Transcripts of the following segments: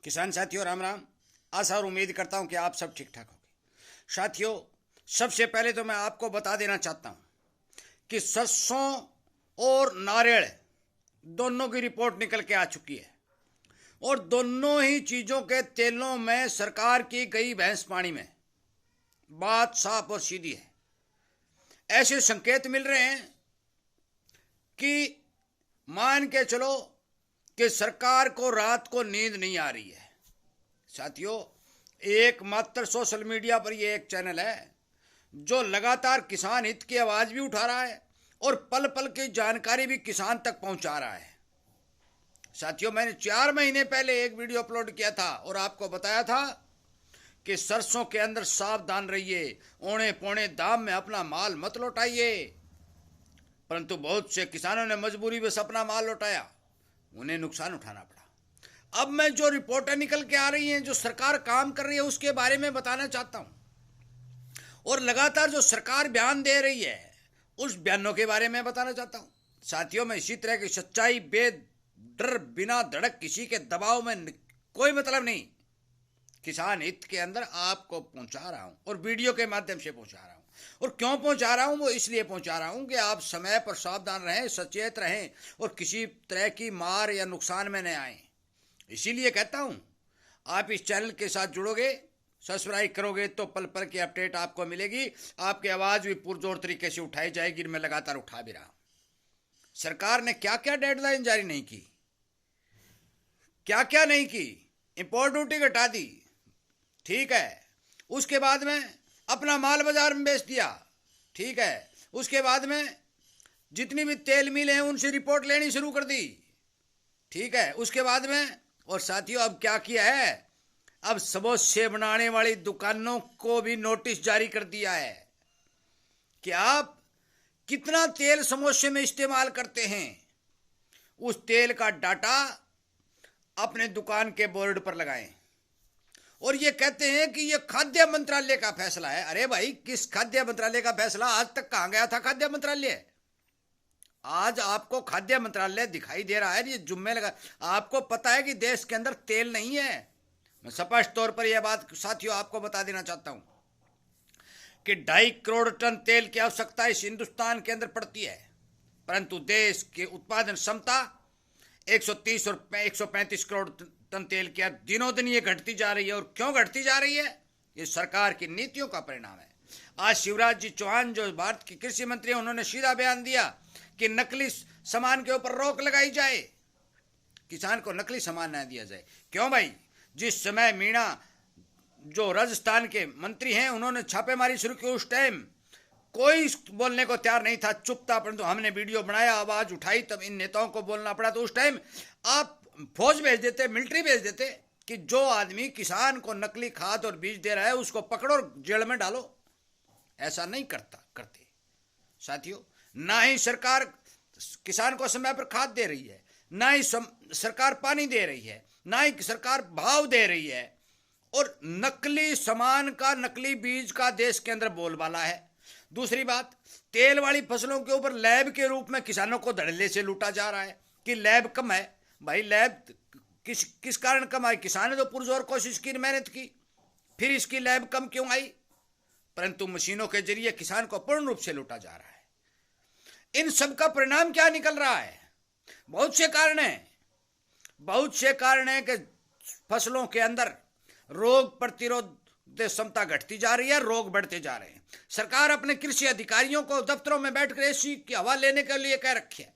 किसान साथियों राम राम। आशा और उम्मीद करता हूं कि आप सब ठीक ठाक होंगे। साथियों, सबसे पहले तो मैं आपको बता देना चाहता हूं कि सरसों और नारियल दोनों की रिपोर्ट निकल के आ चुकी है और दोनों ही चीज़ों के तेलों में सरकार की गई भैंस पानी में। बात साफ और सीधी है। ऐसे संकेत मिल रहे हैं कि मान के चलो कि सरकार को रात को नींद नहीं आ रही है। साथियों, एकमात्र सोशल मीडिया पर यह एक चैनल है जो लगातार किसान हित की आवाज भी उठा रहा है और पल पल की जानकारी भी किसान तक पहुंचा रहा है। साथियों, मैंने 4 महीने पहले एक वीडियो अपलोड किया था और आपको बताया था कि सरसों के अंदर सावधान रहिए, औने पौने दाम में अपना माल मत लौटाइए। परंतु बहुत से किसानों ने मजबूरी में अपना माल लौटाया, उन्हें नुकसान उठाना पड़ा। अब मैं जो रिपोर्टें निकल के आ रही हैं, जो सरकार काम कर रही है, उसके बारे में बताना चाहता हूं और लगातार जो सरकार बयान दे रही है उस बयानों के बारे में बताना चाहता हूं। साथियों, मैं इसी तरह की सच्चाई बेडर बिना धड़क किसी के दबाव में कोई मतलब नहीं, किसान हित के अंदर आपको पहुंचा रहा हूं और वीडियो के माध्यम से पहुंचा रहा हूं। और क्यों पहुंचा रहा हूं? वो इसलिए पहुंचा रहा हूं कि आप समय पर सावधान रहें, सचेत रहें और किसी तरह की मार या नुकसान में न आए। इसीलिए कहता हूं, आप इस चैनल के साथ जुड़ोगे, सब्सक्राइब करोगे तो पल पल की अपडेट आपको मिलेगी। आपकी आवाज भी पुरजोर तरीके से उठाई जाएगी। मैं लगातार उठा भी रहा हूं। सरकार ने क्या क्या डेडलाइन जारी नहीं की, क्या क्या नहीं की। इंपोर्ट ड्यूटी घटा दी, ठीक है। उसके बाद में अपना माल बाजार में बेच दिया, ठीक है। उसके बाद में जितनी भी तेल मिल हैं उनसे रिपोर्ट लेनी शुरू कर दी, ठीक है। उसके बाद में और साथियों, अब क्या किया है, अब समोसे बनाने वाली दुकानों को भी नोटिस जारी कर दिया है कि आप कितना तेल समोसे में इस्तेमाल करते हैं, उस तेल का डाटा अपने दुकान के बोर्ड पर लगाएं। और ये कहते हैं कि ये खाद्य मंत्रालय का फैसला है। अरे भाई, किस खाद्य मंत्रालय का फैसला? आज तक कहां गया था खाद्य मंत्रालय? आज आपको खाद्य मंत्रालय दिखाई दे रहा है, ये जुम्मे लगा। आपको पता है कि देश के अंदर तेल नहीं है। मैं स्पष्ट तौर पर यह बात साथियों आपको बता देना चाहता हूं कि 2.5 करोड़ टन तेल की आवश्यकता इस हिंदुस्तान के अंदर पड़ती है, परंतु देश की उत्पादन क्षमता 130 और 135 करोड़ टन तेल की दिनों दिन ये घटती जा रही है। और क्यों घटती जा रही है? ये सरकार की नीतियों का परिणाम है। आज शिवराज जी चौहान जो भारत के कृषि मंत्री हैं, उन्होंने सीधा बयान दिया कि नकली सामान के ऊपर रोक लगाई जाए, किसान को नकली सामान न दिया जाए। क्यों भाई? जिस समय मीणा जो राजस्थान के मंत्री हैं, उन्होंने छापेमारी शुरू की, उस टाइम कोई बोलने को तैयार नहीं था, चुप था। परंतु हमने वीडियो बनाया, आवाज उठाई, तब इन नेताओं को बोलना पड़ा। तो उस टाइम आप फौज भेज देते, मिलिट्री भेज देते कि जो आदमी किसान को नकली खाद और बीज दे रहा है उसको पकड़ो और जेल में डालो। ऐसा नहीं करते साथियों। ना ही सरकार किसान को समय पर खाद दे रही है, ना ही सरकार पानी दे रही है, ना ही सरकार भाव दे रही है। और नकली सामान का, नकली बीज का देश के अंदर बोलबाला है। दूसरी बात, तेल वाली फसलों के ऊपर लैब के रूप में किसानों को धड़ल्ले से लूटा जा रहा है कि लैब कम है। भाई, लैब किस कारण कम आई? किसान ने तो पुरजोर कोशिश की, मेहनत की, फिर इसकी लैब कम क्यों आई? परंतु मशीनों के जरिए किसान को पूर्ण रूप से लूटा जा रहा है। इन सब का परिणाम क्या निकल रहा है? बहुत से कारण हैं, बहुत से कारण हैं कि फसलों के अंदर रोग प्रतिरोध क्षमता घटती जा रही है, रोग बढ़ते जा रहे हैं। सरकार अपने कृषि अधिकारियों को दफ्तरों में बैठकर एसी की हवा लेने के लिए कह रखी है।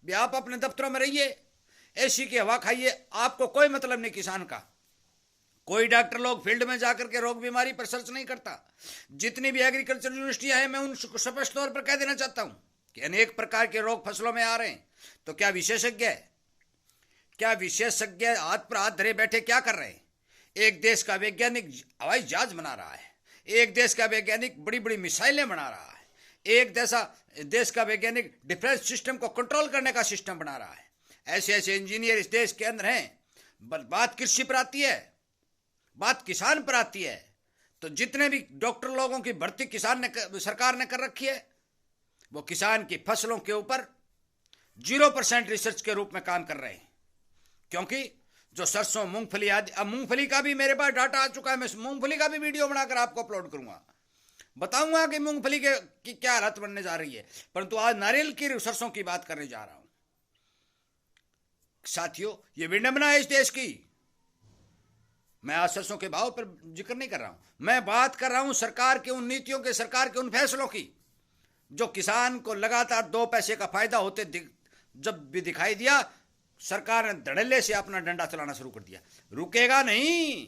भी आप अपने दफ्तरों में रहिए, एसी की हवा खाइए, आपको कोई मतलब नहीं किसान का। कोई डॉक्टर लोग फील्ड में जाकर के रोग बीमारी पर सर्च नहीं करता। जितनी भी एग्रीकल्चर यूनिवर्सिटियां हैं, मैं उनको स्पष्ट तौर पर कह देना चाहता हूं कि अनेक प्रकार के रोग फसलों में आ रहे हैं। तो क्या विशेषज्ञ हाथ पर हाथ धरे बैठे क्या कर रहे हैं? एक देश का वैज्ञानिक हवाई जहाज बना रहा है, एक देश का वैज्ञानिक बड़ी बड़ी मिसाइलें बना रहा है, एक देश का वैज्ञानिक डिफेंस सिस्टम को कंट्रोल करने का सिस्टम बना रहा है। ऐसे ऐसे इंजीनियर इस देश के अंदर हैं। बात कृषि पर आती है, बात किसान पर आती है, तो जितने भी डॉक्टर लोगों की भर्ती सरकार ने कर रखी है, वो किसान की फसलों के ऊपर 0% रिसर्च के रूप में काम कर रहे हैं। क्योंकि जो सरसों मूंगफली आदि, अब मूंगफली का भी मेरे पास डाटा आ चुका है, मैं मूंगफली का भी वीडियो बनाकर आपको अपलोड करूंगा, बताऊंगा कि मूंगफली के की क्या हालत बनने जा रही है। परंतु आज नारियल की सरसों की बात करने जा रहा हूं। साथियों, ये विडंबना है इस देश की। मैं आज सरसों के भाव पर जिक्र नहीं कर रहा हूं, मैं बात कर रहा हूं सरकार की उन नीतियों के, सरकार के उन फैसलों की, जो किसान को लगातार 2 पैसे का फायदा होते जब भी दिखाई दिया, सरकार ने धड़ल्ले से अपना डंडा चलाना शुरू कर दिया। रुकेगा नहीं,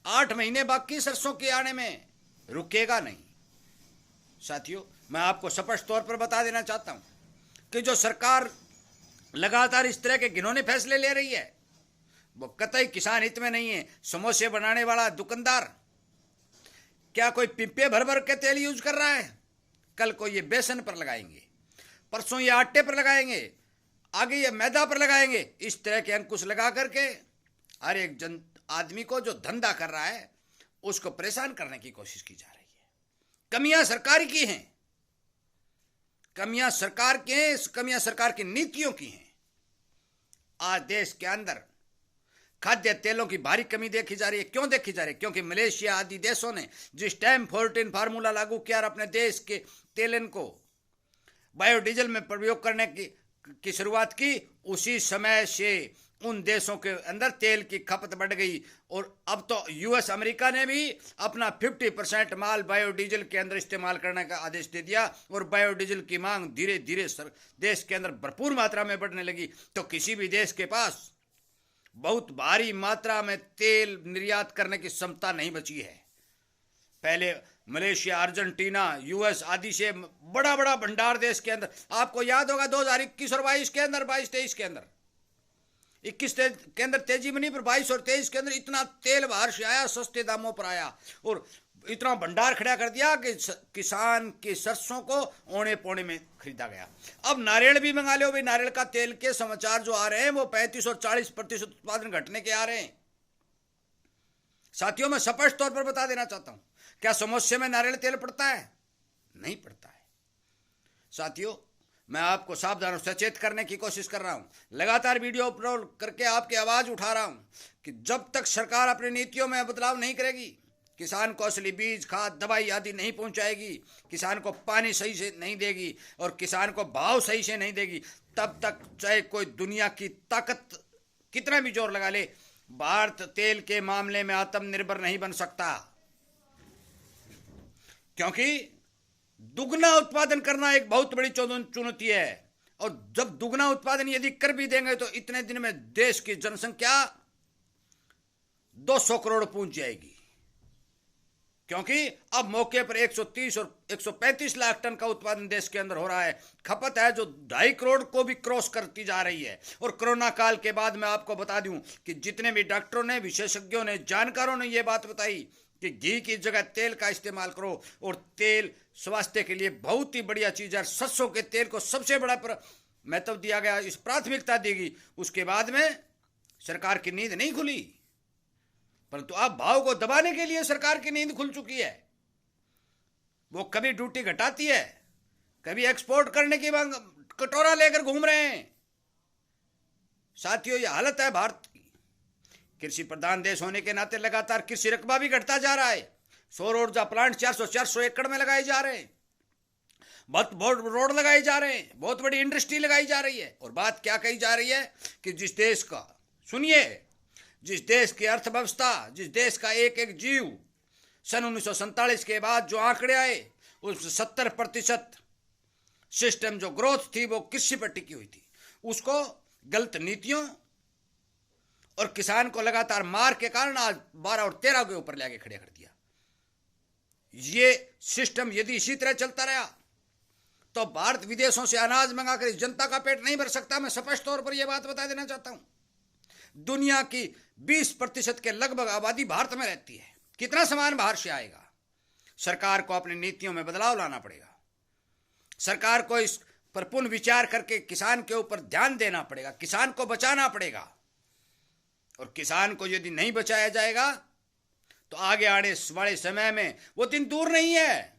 8 महीने बाकी सरसों के आने में, रुकेगा नहीं। साथियों, मैं आपको स्पष्ट तौर पर बता देना चाहता हूं कि जो सरकार लगातार इस तरह के घिनौने फैसले ले रही है, वो कतई किसान हित में नहीं है। समोसे बनाने वाला दुकानदार क्या कोई पिंपे भर भर के तेल यूज कर रहा है? कल को ये बेसन पर लगाएंगे, परसों ये आटे पर लगाएंगे, आगे ये मैदा पर लगाएंगे। इस तरह के अंकुश लगा करके हर एक जन आदमी को जो धंधा कर रहा है उसको परेशान करने की कोशिश की जा रही है। कमियां सरकार की हैं, कमियां सरकार की हैं, कमियां सरकार की नीतियों की हैं। आज देश के अंदर खाद्य तेलों की भारी कमी देखी जा रही है। क्यों देखी जा रही है? क्योंकि मलेशिया आदि देशों ने जिस टाइम 14 फार्मूला लागू किया और अपने देश के तेलन को बायोडीजल में प्रयोग करने की शुरुआत की, उसी समय से उन देशों के अंदर तेल की खपत बढ़ गई। और अब तो यूएस अमेरिका ने भी अपना 50% माल बायोडीजल के अंदर इस्तेमाल करने का आदेश दे दिया और बायोडीजल की मांग धीरे धीरे देश के अंदर भरपूर मात्रा में बढ़ने लगी। तो किसी भी देश के पास बहुत भारी मात्रा में तेल निर्यात करने की क्षमता नहीं बची है। पहले मलेशिया, अर्जेंटीना, यूएस आदि से बड़ा बड़ा भंडार देश के अंदर, आपको याद होगा 2021 और 22 के अंदर, 22-23 के अंदर, 21 के अंदर तेजी में नहीं, पर 22 और 23 के अंदर इतना तेल बाहर से आया, सस्ते दामों पर आया और इतना भंडार खड़ा कर दिया कि किसान की सरसों को औने पौने में खरीदा गया। अब नारियल भी मंगा लो भाई, नारियल का तेल के समाचार जो आ रहे हैं वो 35 और 40% उत्पादन घटने के आ रहे हैं। साथियों, मैं स्पष्ट तौर पर बता देना चाहता हूं, क्या समोसे में नारियल तेल पड़ता है? नहीं पड़ता है। साथियों, मैं आपको सावधान और सचेत करने की कोशिश कर रहा हूं, लगातार वीडियो अपलोड करके आपकी आवाज उठा रहा हूं कि जब तक सरकार अपनी नीतियों में बदलाव नहीं करेगी, किसान को असली बीज, खाद, दवाई आदि नहीं पहुंचाएगी, किसान को पानी सही से नहीं देगी और किसान को भाव सही से नहीं देगी, तब तक चाहे कोई दुनिया की ताकत कितना भी जोर लगा ले, भारत तेल के मामले में आत्मनिर्भर नहीं बन सकता। क्योंकि दुगना उत्पादन करना एक बहुत बड़ी चुनौती है और जब दुगना उत्पादन यदि कर भी देंगे तो इतने दिन में देश की जनसंख्या 200 करोड़ पहुंच जाएगी। क्योंकि अब मौके पर 130 और 135 लाख टन का उत्पादन देश के अंदर हो रहा है। खपत है जो 2.5 करोड़ को भी क्रॉस करती जा रही है। और कोरोना काल के बाद मैं आपको बता दूं कि जितने भी डॉक्टरों ने, विशेषज्ञों ने, जानकारों ने यह बात बताई कि घी की जगह तेल का इस्तेमाल करो और तेल स्वास्थ्य के लिए बहुत ही बढ़िया चीज है। सरसों के तेल को सबसे बड़ा महत्व दिया गया, इस प्राथमिकता दी गई। उसके बाद में सरकार की नींद नहीं खुली, परंतु अब भाव को दबाने के लिए सरकार की नींद खुल चुकी है। वो कभी ड्यूटी घटाती है, कभी एक्सपोर्ट करने की मांग कटोरा लेकर घूम रहे हैं। साथियों, यह हालत है भारत की। कृषि प्रधान देश होने के नाते लगातार कृषि रकबा भी घटता जा रहा है। सौर ऊर्जा प्लांट 400 एकड़ में लगाए जा रहे हैं, बहुत रोड लगाए जा रहे हैं, बहुत बड़ी इंडस्ट्री लगाई जा रही है। और बात क्या कही जा रही है कि जिस देश का, सुनिए, जिस देश की अर्थव्यवस्था, जिस देश का एक एक जीव सन 1947 के बाद जो आंकड़े आए उस 70% सिस्टम जो ग्रोथ थी वो कृषि पर टिकी हुई थी, उसको गलत नीतियों और किसान को लगातार मार के कारण आज 12 और 13 के ऊपर लाके खड़े कर दिया। ये सिस्टम यदि इसी तरह चलता रहा तो भारत विदेशों से अनाज मंगाकर इस जनता का पेट नहीं भर सकता। मैं स्पष्ट तौर पर यह बात बता देना चाहता हूं। दुनिया की 20% के लगभग आबादी भारत में रहती है। कितना सामान बाहर से आएगा? सरकार को अपनी नीतियों में बदलाव लाना पड़ेगा। सरकार को इस पर पुनः विचार करके किसान के ऊपर ध्यान देना पड़ेगा, किसान को बचाना पड़ेगा। और किसान को यदि नहीं बचाया जाएगा तो आगे आने वाले समय में, वो दिन दूर नहीं है,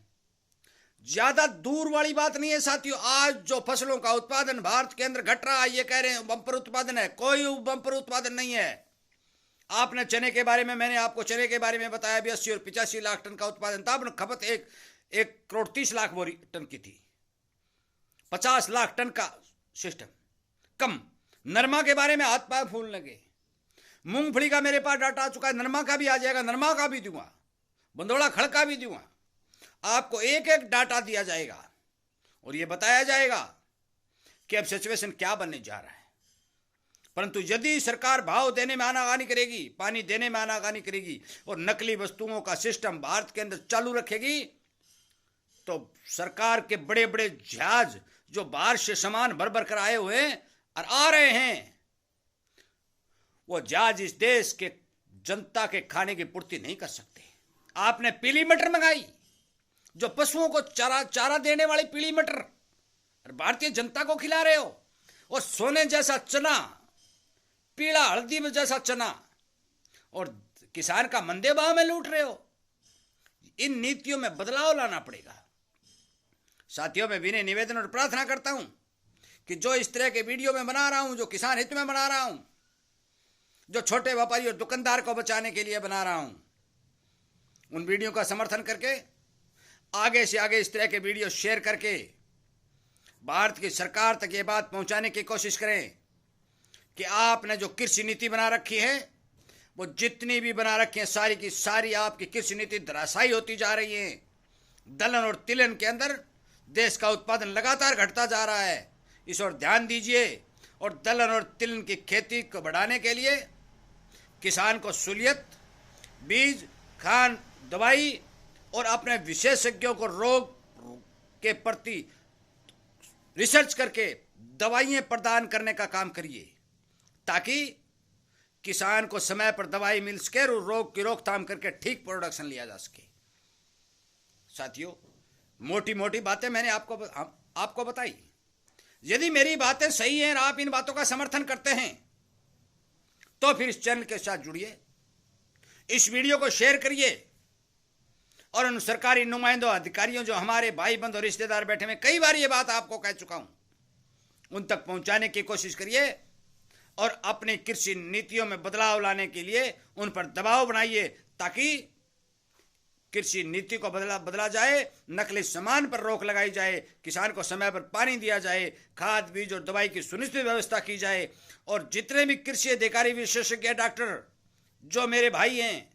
ज्यादा दूर वाली बात नहीं है साथियों। आज जो फसलों का उत्पादन भारत के अंदर घट रहा है, ये कह रहे हैं बंपर उत्पादन है, कोई बंपर उत्पादन नहीं है। आपने चने के बारे में, मैंने आपको चने के बारे में बताया भी 80 और 85 लाख टन का उत्पादन था। आपने खपत 1,30,00,000 बोरी टन की थी। 50 लाख टन का सिस्टम कम। नरमा के बारे में हाथ पैर फूल लगे। मूंगफली का मेरे पास डाटा आ चुका है, नरमा का भी आ जाएगा, नरमा का भी दूंगा, बंदोड़ा खड़ का भी दूंगा। आपको एक एक डाटा दिया जाएगा और यह बताया जाएगा कि अब सिचुएशन क्या बनने जा रहा है। परंतु यदि सरकार भाव देने में आनाकानी करेगी, पानी देने में आनाकानी करेगी और नकली वस्तुओं का सिस्टम भारत के अंदर चालू रखेगी, तो सरकार के बड़े बड़े जहाज जो बाहर से सामान भर भर कर आए हुए और आ रहे हैं, वो जहाज इस देश के जनता के खाने की पूर्ति नहीं कर सकते। आपने पीली मटर मंगाई, जो पशुओं को चारा देने वाली पीली मटर, और भारतीय जनता को खिला रहे हो। और सोने जैसा चना, पीला हल्दी में जैसा चना, और किसान का मंदे भाव में लूट रहे हो। इन नीतियों में बदलाव लाना पड़ेगा। साथियों, मैं विनय निवेदन और प्रार्थना करता हूं कि जो इस तरह के वीडियो में बना रहा हूं, जो किसान हित में बना रहा हूं, जो छोटे व्यापारी और दुकानदार को बचाने के लिए बना रहा हूं, उन वीडियो का समर्थन करके आगे से आगे इस तरह के वीडियो शेयर करके भारत की सरकार तक ये बात पहुंचाने की कोशिश करें कि आपने जो कृषि नीति बना रखी है, वो जितनी भी बना रखी है, सारी की सारी आपकी कृषि नीति धराशायी होती जा रही है। दलहन और तिलहन के अंदर देश का उत्पादन लगातार घटता जा रहा है। इस ओर ध्यान दीजिए और दलहन और तिलहन की खेती को बढ़ाने के लिए किसान को सहूलियत, बीज, खाद, दवाई और अपने विशेषज्ञों को रोग के प्रति रिसर्च करके दवाइयाँ प्रदान करने का काम करिए, ताकि किसान को समय पर दवाई मिल सके और रोग की रोकथाम करके ठीक प्रोडक्शन लिया जा सके। साथियों, मोटी मोटी बातें मैंने आपको बताई। यदि मेरी बातें सही हैं और आप इन बातों का समर्थन करते हैं, तो फिर इस चैनल के साथ जुड़िए, इस वीडियो को शेयर करिए और उन सरकारी नुमाइंदों, अधिकारियों, जो हमारे भाई बंधु और रिश्तेदार बैठे हैं, कई बार ये बात आपको कह चुका हूं, उन तक पहुंचाने की कोशिश करिए और अपनी कृषि नीतियों में बदलाव लाने के लिए उन पर दबाव बनाइए, ताकि कृषि नीति को बदला जाए, नकली सामान पर रोक लगाई जाए, किसान को समय पर पानी दिया जाए, खाद, बीज और दवाई की सुनिश्चित व्यवस्था की जाए। और जितने भी कृषि अधिकारी, विशेषज्ञ, डॉक्टर जो मेरे भाई हैं,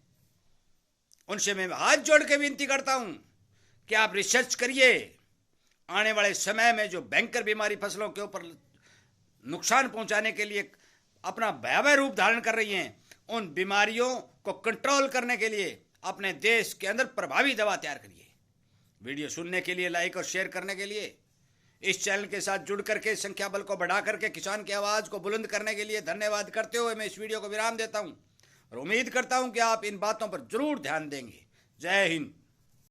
उनसे मैं हाथ जोड़ के विनती करता हूं कि आप रिसर्च करिए। आने वाले समय में जो भयंकर बीमारी फसलों के ऊपर नुकसान पहुंचाने के लिए अपना भयावह रूप धारण कर रही हैं, उन बीमारियों को कंट्रोल करने के लिए अपने देश के अंदर प्रभावी दवा तैयार करिए। वीडियो सुनने के लिए, लाइक और शेयर करने के लिए, इस चैनल के साथ जुड़ करके संख्या बल को बढ़ा करके किसान की आवाज़ को बुलंद करने के लिए धन्यवाद करते हुए मैं इस वीडियो को विराम देता हूं और उम्मीद करता हूं कि आप इन बातों पर जरूर ध्यान देंगे। जय हिंद।